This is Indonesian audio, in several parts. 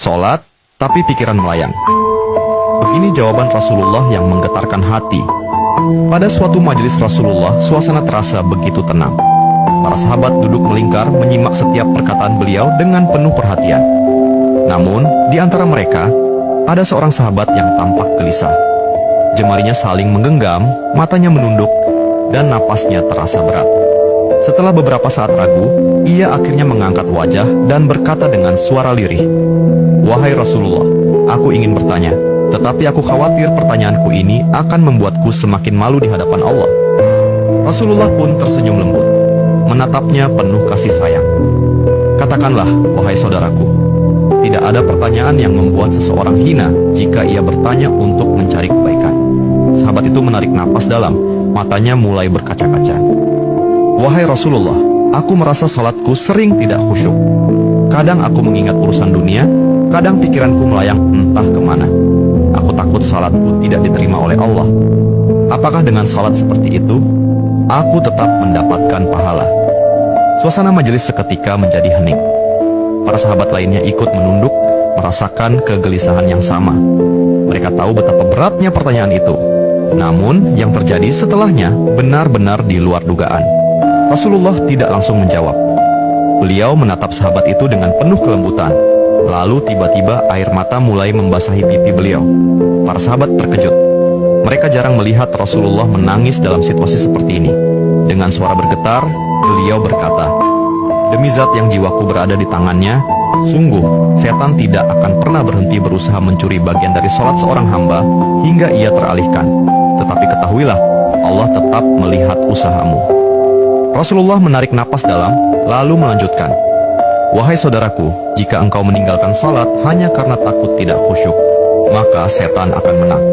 Sholat, tapi pikiran melayang. Begini jawaban Rasulullah yang menggetarkan hati. Pada suatu majelis Rasulullah, suasana terasa begitu tenang. Para sahabat duduk melingkar menyimak setiap perkataan beliau dengan penuh perhatian. Namun, di antara mereka, ada seorang sahabat yang tampak gelisah. Jemarinya saling menggenggam, matanya menunduk, dan napasnya terasa berat. Setelah beberapa saat ragu, ia akhirnya mengangkat wajah dan berkata dengan suara lirih, "Wahai Rasulullah, aku ingin bertanya, tetapi aku khawatir pertanyaanku ini akan membuatku semakin malu di hadapan Allah." Rasulullah pun tersenyum lembut, menatapnya penuh kasih sayang. "Katakanlah, wahai saudaraku, tidak ada pertanyaan yang membuat seseorang hina jika ia bertanya untuk mencari kebaikan." Sahabat itu menarik napas dalam, matanya mulai berkaca-kaca. "Wahai Rasulullah, aku merasa salatku sering tidak khusyuk. Kadang aku mengingat urusan dunia, kadang pikiranku melayang entah kemana. Aku takut salatku tidak diterima oleh Allah. Apakah dengan salat seperti itu, aku tetap mendapatkan pahala?" Suasana majelis seketika menjadi hening. Para sahabat lainnya ikut menunduk, merasakan kegelisahan yang sama. Mereka tahu betapa beratnya pertanyaan itu. Namun, yang terjadi setelahnya benar-benar di luar dugaan. Rasulullah tidak langsung menjawab. Beliau menatap sahabat itu dengan penuh kelembutan. Lalu tiba-tiba air mata mulai membasahi pipi beliau. Para sahabat terkejut. Mereka jarang melihat Rasulullah menangis dalam situasi seperti ini. Dengan suara bergetar, beliau berkata, "Demi zat yang jiwaku berada di tangannya, sungguh setan tidak akan pernah berhenti berusaha mencuri bagian dari sholat seorang hamba hingga ia teralihkan. Tetapi ketahuilah, Allah tetap melihat usahamu." Rasulullah menarik napas dalam, lalu melanjutkan, "Wahai saudaraku, jika engkau meninggalkan salat hanya karena takut tidak khusyuk, maka setan akan menang.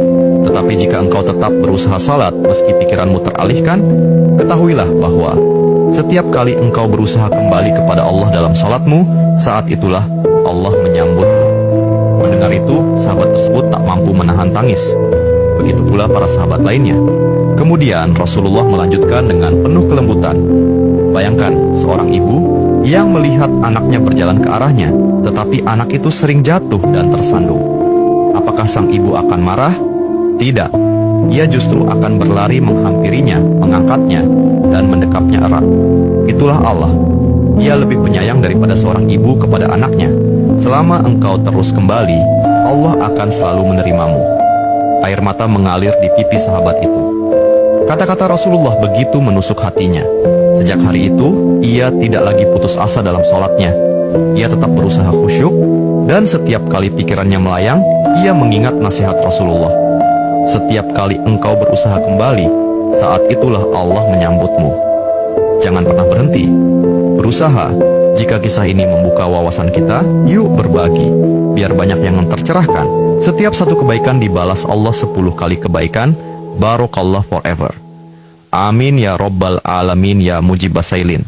Tetapi jika engkau tetap berusaha salat meski pikiranmu teralihkan, ketahuilah bahwa setiap kali engkau berusaha kembali kepada Allah dalam salatmu, saat itulah Allah menyambutmu." Mendengar itu, sahabat tersebut tak mampu menahan tangis. Begitu pula para sahabat lainnya. Kemudian Rasulullah melanjutkan dengan penuh kelembutan, "Bayangkan seorang ibu yang melihat anaknya berjalan ke arahnya, tetapi anak itu sering jatuh dan tersandung. Apakah sang ibu akan marah? Tidak. Ia justru akan berlari menghampirinya, mengangkatnya, dan mendekapnya erat. Itulah Allah. Ia lebih penyayang daripada seorang ibu kepada anaknya. Selama engkau terus kembali, Allah akan selalu menerimamu." Air mata mengalir di pipi sahabat itu. Kata-kata Rasulullah begitu menusuk hatinya. Sejak hari itu, ia tidak lagi putus asa dalam sholatnya. Ia tetap berusaha khusyuk, dan setiap kali pikirannya melayang, ia mengingat nasihat Rasulullah. "Setiap kali engkau berusaha kembali, saat itulah Allah menyambutmu." Jangan pernah berhenti. Berusaha. Jika kisah ini membuka wawasan kita, yuk berbagi. Biar banyak yang tercerahkan. Setiap satu kebaikan dibalas Allah 10 kali kebaikan. Barokallah forever. Amin ya Rabbal Alamin ya Mujibas Sailin.